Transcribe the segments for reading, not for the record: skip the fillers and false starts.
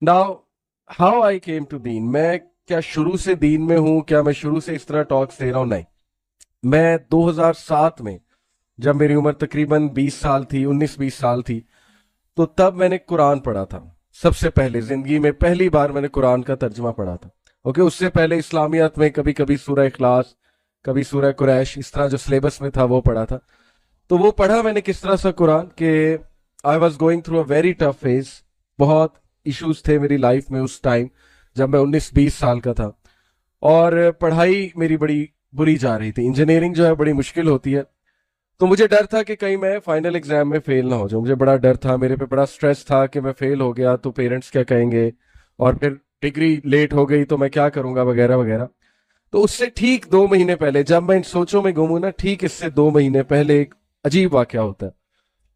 Now how I came to दीन, मैं क्या शुरू से दीन में हूं, क्या मैं शुरू से इस तरह टॉक्स दे रहा हूं? नहीं। मैं 2007 में, जब मेरी उम्र तकरीबन 20 साल थी, 19-20 साल थी, तो तब मैंने कुरान पढ़ा था। सबसे पहले जिंदगी में पहली बार मैंने कुरान का तर्जुमा पढ़ा था। ओके, उससे पहले इस्लामियत में कभी कभी सूरह इखलास, कभी सूरह कुरैश, इस तरह जो सिलेबस में था वो पढ़ा था। तो वो पढ़ा मैंने किस तरह सा कुरान के I was going through a very tough phase. बहुत इश्यूज थे मेरी लाइफ में उस टाइम, जब मैं 19-20 साल का था। और पढ़ाई मेरी बड़ी बुरी जा रही थी। इंजीनियरिंग जो है बड़ी मुश्किल होती है। तो मुझे डर था कि कहीं मैं फाइनल एग्जाम में फेल ना हो जाऊं। मुझे बड़ा डर था, मेरे पे बड़ा स्ट्रेस था कि मैं फेल हो गया तो पेरेंट्स क्या कहेंगे, और फिर डिग्री लेट हो गई तो मैं क्या करूंगा, वगैरह वगैरह। तो उससे ठीक 2 महीने पहले, जब मैं इन सोचों में गुम हूं ना, ठीक इससे 2 महीने पहले एक अजीब वाकया होता है।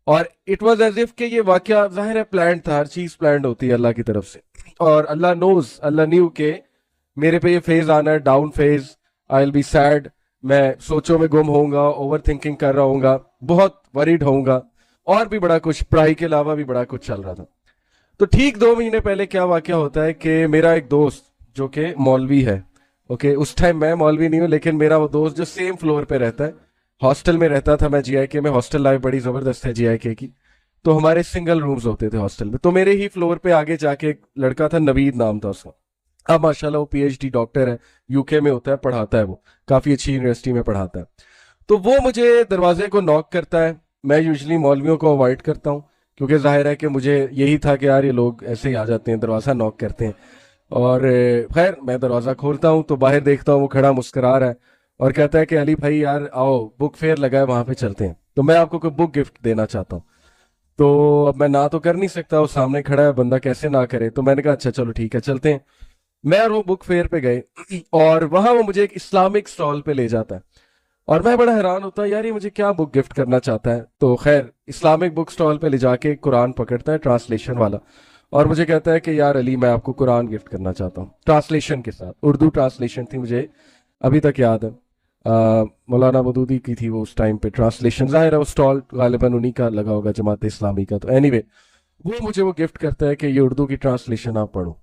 और इट वॉज एज इफ कि ये वाकया जाहिर है प्लान था, हर चीज प्लान होती है अल्लाह की तरफ से। और अल्लाह नोज, अल्लाह न्यू के मेरे पे ये फेज आना है, down phase. I will be sad, मैं सोचों में गुम होऊंगा, ओवर थिंकिंग कर रहा हूँ, बहुत वरीड होऊंगा, और भी बड़ा कुछ, पढ़ाई के अलावा भी बड़ा कुछ चल रहा था। तो ठीक 2 महीने पहले क्या वाकया होता है कि मेरा एक दोस्त जो कि मौलवी है, ओके, उस टाइम मैं मौलवी नहीं हूँ, लेकिन मेरा वो दोस्त जो सेम फ्लोर पे रहता है, हॉस्टल में रहता था। मैं जीआईके में, हॉस्टल लाइफ बड़ी जबरदस्त है जीआईके की। तो हमारे सिंगल रूम्स होते थे हॉस्टल में। तो मेरे ही फ्लोर पे आगे जाके एक लड़का था, नवीद नाम था उसका। अब माशाल्लाह वो पीएचडी डॉक्टर है, यूके में होता है, पढ़ाता है, वो काफी अच्छी यूनिवर्सिटी में पढ़ाता है। तो वो मुझे दरवाजे को नॉक करता है। मैं यूजली मौलवियों को अवॉइड करता हूँ, क्योंकि जाहिर है कि मुझे यही था कि यार ये लोग ऐसे ही आ जाते हैं, दरवाजा नॉक करते हैं। और खैर मैं दरवाजा खोलता हूँ तो बाहर देखता हूँ वो खड़ा मुस्कुरा रहा है, और कहता है कि अली भाई यार आओ, बुक फेयर लगा है वहां पे चलते हैं, तो मैं आपको कोई बुक गिफ्ट देना चाहता हूँ। तो अब मैं ना तो कर नहीं सकता, वो सामने खड़ा है बंदा, कैसे ना करे। तो मैंने कहा अच्छा चलो ठीक है चलते हैं। मैं और वो बुक फेयर पे गए, और वहां वो मुझे एक इस्लामिक स्टॉल पे ले जाता है। और मैं बड़ा हैरान होता है, यार ये मुझे क्या बुक गिफ्ट करना चाहता है। तो खैर इस्लामिक बुक स्टॉल पे ले जाके एक कुरान पकड़ता है, ट्रांसलेशन वाला, और मुझे कहता है कि यार अली मैं आपको कुरान गिफ्ट करना चाहता हूँ, ट्रांसलेशन के साथ। उर्दू ट्रांसलेशन थी, मुझे अभी तक याद है। मौलाना मदूदी की थी वो उस टाइम पे ट्रांसलेशन। जाहिर है वो स्टॉल गालिबन उन्हीं का लगा होगा, जमात इस्लामी का। तो एनीवे वो मुझे वो गिफ्ट करता है कि ये उर्दू की ट्रांसलेशन आप पढ़ो।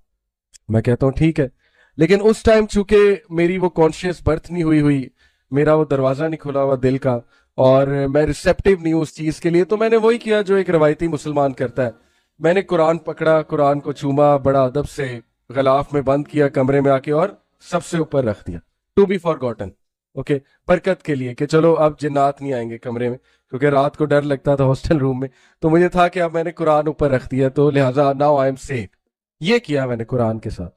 मैं कहता हूँ ठीक है। लेकिन उस टाइम चूंकि मेरी वो कॉन्शियस बर्थ नहीं हुई हुई, मेरा वो दरवाजा नहीं खुला हुआ दिल का, और मैं रिसेप्टिव नहीं हूँ उस चीज के लिए, तो मैंने वही किया जो एक रवायती मुसलमान करता है। मैंने कुरान पकड़ा, कुरान को चूमा, बड़ा अदब से गलाफ में बंद किया कमरे में आके, और सबसे ऊपर रख दिया, टू बी फॉरगॉटन। ओके, बरकत के लिए कि चलो अब जिन्नात नहीं आएंगे कमरे में, क्योंकि रात को डर लगता था हॉस्टल रूम में। तो मुझे था कि अब मैंने कुरान ऊपर रख दिया, तो लिहाजा नाउ आई एम सेफ। ये किया मैंने कुरान के साथ।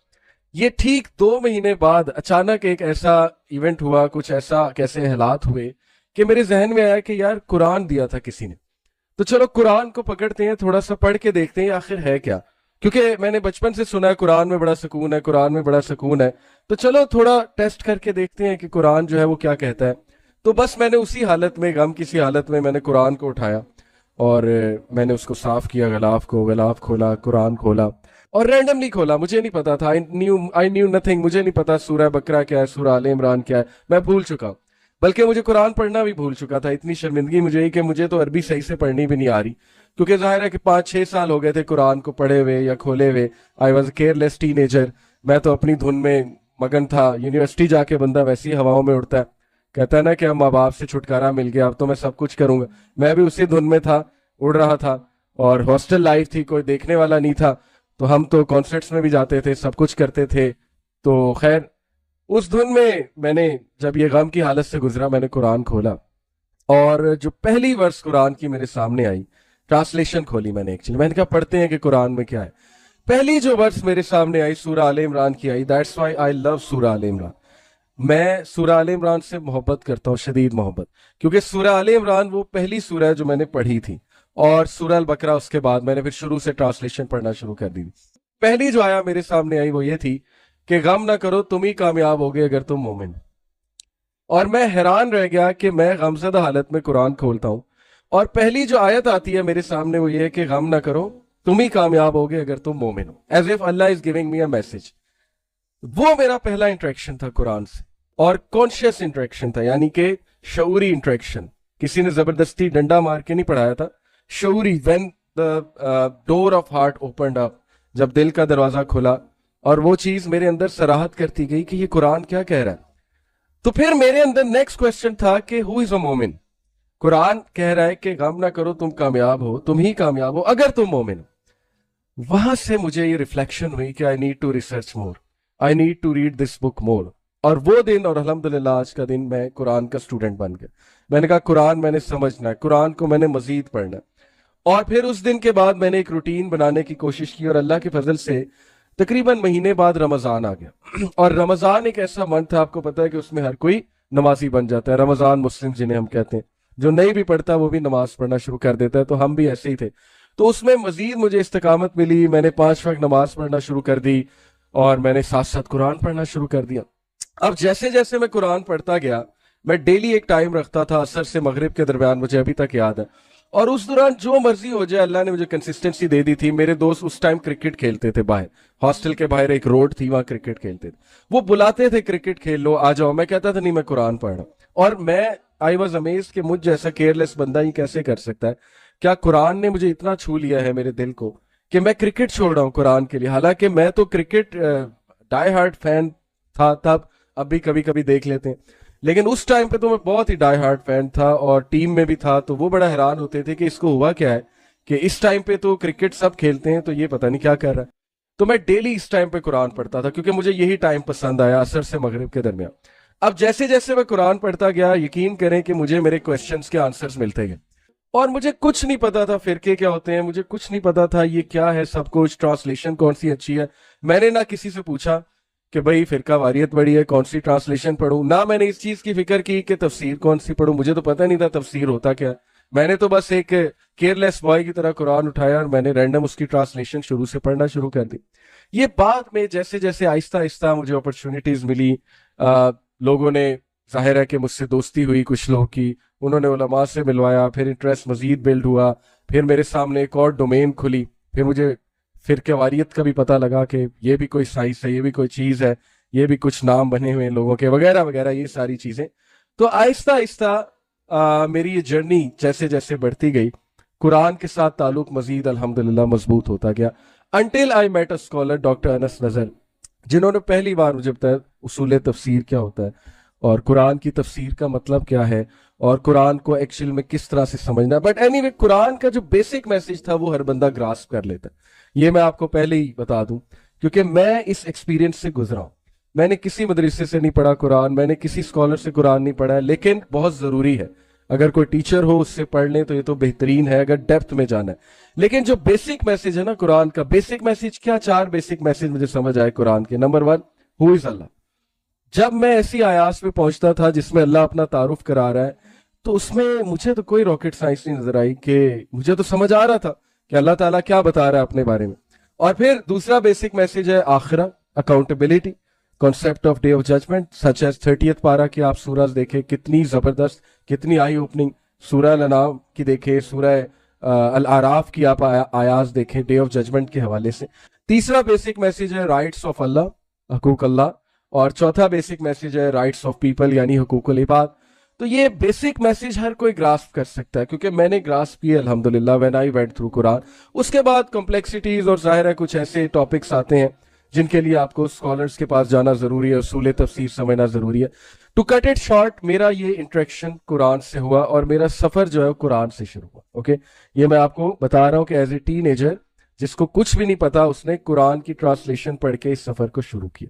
ये ठीक 2 महीने बाद अचानक एक ऐसा इवेंट हुआ, कुछ ऐसा कैसे हालात हुए कि मेरे जहन में आया कि यार कुरान दिया था किसी ने, तो चलो कुरान को पकड़ते हैं, थोड़ा सा पढ़ के देखते हैं आखिर है क्या। क्योंकि मैंने बचपन से सुना है कुरान में बड़ा सुकून है, कुरान में बड़ा सुकून है। तो चलो थोड़ा टेस्ट करके देखते हैं कि कुरान जो है वो क्या कहता है। तो बस मैंने उसी हालत में, गम किसी हालत में, मैंने कुरान को उठाया, और मैंने उसको साफ किया, गलाफ को, गलाफ खोला, कुरान खोला, और रैंडमली खोला। मुझे नहीं पता था, आई न्यू नथिंग। मुझे नहीं पता सूरह बकरा क्या है, सूरह आले इमरान क्या है, मैं भूल चुका हूं। बल्कि मुझे कुरान पढ़ना भी भूल चुका था। इतनी शर्मिंदगी मुझे ही कि मुझे तो अरबी सही से पढ़नी भी नहीं आ रही, क्योंकि जाहिर है कि 5-6 साल हो गए थे कुरान को पढ़े हुए या खोले हुए। I was careless teenager. मैं तो अपनी धुन में मगन था। यूनिवर्सिटी जाके बंदा वैसी हवाओं में उड़ता है, कहता है ना कि अब माँ बाप से छुटकारा मिल गया, अब तो मैं सब कुछ करूंगा। मैं भी उसी धुन में था, उड़ रहा था। और हॉस्टल लाइफ थी, कोई देखने वाला नहीं था, तो हम तो कॉन्सर्ट्स में भी जाते थे, सब कुछ करते थे। तो खैर उस धुन में मैंने, जब ये गम की हालत से गुजरा, मैंने कुरान खोला, और जो पहली वर्स कुरान की मेरे सामने आई, ट्रांसलेशन खोली मैंने, एक्चुअली मैंने कहा पढ़ते हैं कि कुरान में क्या है। पहली जो वर्स मेरे सामने आई सूरह आले इमरान की आई। दैट्स व्हाई आई लव सूरह आले इमरान। मैं सूरह आले इमरान से मोहब्बत करता हूँ, शदीद मोहब्बत, क्योंकि सूरह आले इमरान वो पहली सूरह है जो मैंने पढ़ी थी। और सूरह अल बकरा उसके बाद मैंने फिर शुरू से ट्रांसलेशन पढ़ना शुरू कर दी थी। पहली जो आया मेरे सामने आई वो ये थी कि गम ना करो, तुम ही कामयाब होगे अगर तुम मोमिन। और मैं हैरान रह गया कि मैं गमजदा हालत में कुरान खोलता हूँ, और पहली जो आयत आती है मेरे सामने वो ये है कि गम ना करो, तुम ही कामयाब होगे अगर तुम मोमिन हो। एज इफ अल्लाह is giving me a message. वो मेरा पहला इंटरेक्शन था कुरान से, और कॉन्शियस इंटरेक्शन था, यानी कि शऊरी इंटरेक्शन। किसी ने जबरदस्ती डंडा मार के नहीं पढ़ाया था, शऊरी। When the door of heart opened up, جب دل کا دروازہ کھلا اور وہ چیز میرے اندر سراہت کرتی گئی کہ یہ قرآن کیا کہہ رہا ہے، تو پھر میرے اندر نیکسٹ کوشچن تھا کہ ہو از اے مومن. قرآن کہہ رہا ہے کہ غم نہ کرو، تم کامیاب ہو، تم ہی کامیاب ہو اگر تم مومن ہو. وہاں سے مجھے یہ ریفلیکشن ہوئی کہ I need to research more, I need to read this book more. اور وہ دن اور الحمدللہ آج کا دن میں قرآن کا اسٹوڈنٹ بن گیا. میں نے کہا قرآن میں نے سمجھنا ہے، قرآن کو میں نے مزید پڑھنا ہے. اور پھر اس دن کے بعد میں نے ایک روٹین بنانے کی کوشش کی، اور اللہ کے فضل سے تقریباً مہینے بعد رمضان آ گیا. اور رمضان ایک ایسا منتھ ہے، آپ کو پتا ہے کہ اس میں ہر کوئی نمازی بن جاتا ہے. رمضان مسلم جنہیں ہم کہتے ہیں، جو نہیں بھی پڑھتا وہ بھی نماز پڑھنا شروع کر دیتا ہے. تو ہم بھی ایسے ہی تھے. تو اس میں مزید مجھے استقامت ملی، میں نے 5 وقت نماز پڑھنا شروع کر دی، اور میں نے ساتھ ساتھ قرآن پڑھنا شروع کر دیا. اب جیسے جیسے میں قرآن پڑھتا گیا، میں ڈیلی ایک ٹائم رکھتا تھا عصر سے مغرب کے درمیان، مجھے ابھی تک یاد ہے. اور اس دوران جو مرضی ہو جائے، اللہ نے مجھے کنسسٹنسی دے دی تھی. میرے دوست اس ٹائم کرکٹ کھیلتے تھے باہر، ہاسٹل کے باہر ایک روڈ تھی، وہاں کرکٹ کھیلتے تھے. وہ بلاتے تھے کرکٹ کھیل لو، آ جاؤ. میں کہتا تھا نہیں، میں قرآن پڑھ رہا ہوں. اور میں آئی واز امیزڈ کہ مجھ جیسا کیئرلیس بندہ ہی کیسے کر سکتا ہے. کیا قرآن نے مجھے اتنا چھو لیا ہے میرے دل کو کہ میں کرکٹ چھوڑ رہا ہوں قرآن کے لیے. حالانکہ میں تو کرکٹ ڈائی ہارڈ فین تھا تب، اب بھی کبھی کبھی دیکھ لیتے ہیں، لیکن اس ٹائم پہ تو میں بہت ہی ڈائی ہارڈ فین تھا، اور ٹیم میں بھی تھا. تو وہ بڑا حیران ہوتے تھے کہ اس کو ہوا کیا ہے کہ اس ٹائم پہ تو کرکٹ سب کھیلتے ہیں، تو یہ پتہ نہیں کیا کر رہا ہے. تو میں ڈیلی اس ٹائم پہ قرآن پڑھتا تھا، کیونکہ مجھے یہی ٹائم پسند آیا، عصر سے مغرب کے درمیان. اب جیسے جیسے میں قرآن پڑھتا گیا، یقین کریں کہ مجھے میرے کویسچنز کے آنسرز ملتے گئے. اور مجھے کچھ نہیں پتا تھا فرقے کیا ہوتے ہیں، مجھے کچھ نہیں پتا تھا یہ کیا ہے سب کچھ، ٹرانسلیشن کون سی اچھی ہے. میں نے نہ کسی سے پوچھا کہ بھئی فرقہ واریت بڑی ہے، کون سی ٹرانسلیشن پڑھوں، نہ میں نے اس چیز کی فکر کی کہ تفسیر کون سی پڑھوں. مجھے تو پتہ نہیں تھا تفسیر ہوتا کیا. میں نے تو بس ایک کیئرلیس بوائے کی طرح قرآن اٹھایا، اور میں نے رینڈم اس کی ٹرانسلیشن شروع سے پڑھنا شروع کر دی. یہ بعد میں جیسے جیسے آہستہ آہستہ مجھے اپرچونٹیز ملی، لوگوں نے ظاہر ہے کہ مجھ سے دوستی ہوئی کچھ لوگ کی، انہوں نے علماء سے ملوایا، پھر انٹرسٹ مزید بلڈ ہوا. پھر میرے سامنے ایک اور ڈومین کھلی، پھر مجھے فرقہ واریت کا بھی پتہ لگا کہ یہ بھی کوئی سائنس ہے، یہ بھی کوئی چیز ہے، یہ بھی کچھ نام بنے ہوئے ہیں لوگوں کے وغیرہ وغیرہ، یہ ساری چیزیں. تو آہستہ آہستہ میری یہ جرنی جیسے جیسے بڑھتی گئی، قرآن کے ساتھ تعلق مزید الحمدللہ مضبوط ہوتا گیا. Until I met a scholar doctor Anas Nazar, جنہوں نے پہلی بار مجھے بتایا اصول تفسیر کیا ہوتا ہے، اور قرآن کی تفسیر کا مطلب کیا ہے، اور قرآن کو ایکچوئل میں کس طرح سے سمجھنا. بٹ اینی وے قرآن کا جو بیسک میسج تھا وہ ہر بندہ گراسپ کر لیتا ہے. یہ میں آپ کو پہلے ہی بتا دوں، کیونکہ میں اس ایکسپیرینس سے گزرا ہوں. میں نے کسی مدرسے سے نہیں پڑھا قرآن، میں نے کسی اسکالر سے قرآن نہیں پڑھا ہے، لیکن بہت ضروری ہے اگر کوئی ٹیچر ہو اس سے پڑھ لیں تو یہ تو بہترین ہے اگر ڈیپتھ میں جانا ہے. لیکن جو بیسک میسج ہے نا قرآن کا، بیسک میسج کیا، 4 بیسک میسج مجھے سمجھ آئے قرآن کے. نمبر 1، ہو از اللہ. جب میں ایسی آیات پہ پہنچتا تھا جس میں اللہ اپنا تعارف کرا رہا ہے، تو اس میں مجھے تو کوئی راکٹ سائنس نہیں نظر آئی، کہ مجھے تو سمجھ آ رہا تھا کہ اللہ تعالیٰ کیا بتا رہا ہے اپنے بارے میں. اور پھر دوسرا بیسک میسج ہے آخرہ، accountability, concept of day of judgment, such as 30th پارہ کی آپ سورہ دیکھیں، کتنی زبردست، کتنی آئی اوپننگ. سورہ الانعام کی دیکھیں، سورہ الاعراف کی آپ آیات دیکھیں ڈے آف ججمنٹ کے حوالے سے. تیسرا بیسک میسج ہے رائٹس آف اللہ، حقوق اللہ. اور چوتھا بیسک میسج ہے رائٹس آف پیپل، یعنی حقوق العباد. تو یہ بیسک میسج ہر کوئی گراسپ کر سکتا ہے، کیونکہ میں نے گراسپ کیا الحمدللہ وین آئی وینٹ تھرو قرآن. اس کے بعد کمپلیکسٹیز اور ظاہر ہے کچھ ایسے ٹاپکس آتے ہیں جن کے لیے آپ کو اسکالرس کے پاس جانا ضروری ہے، اصول تفسیر سمجھنا ضروری ہے. ٹو کٹ اٹ شارٹ، میرا یہ انٹریکشن قرآن سے ہوا، اور میرا سفر جو ہے قرآن سے شروع ہوا. اوکے، یہ میں آپ کو بتا رہا ہوں کہ ایز اے ٹین ایجر جس کو کچھ بھی نہیں پتا، اس نے قرآن کی ٹرانسلیشن پڑھ کے اس سفر کو شروع کیا.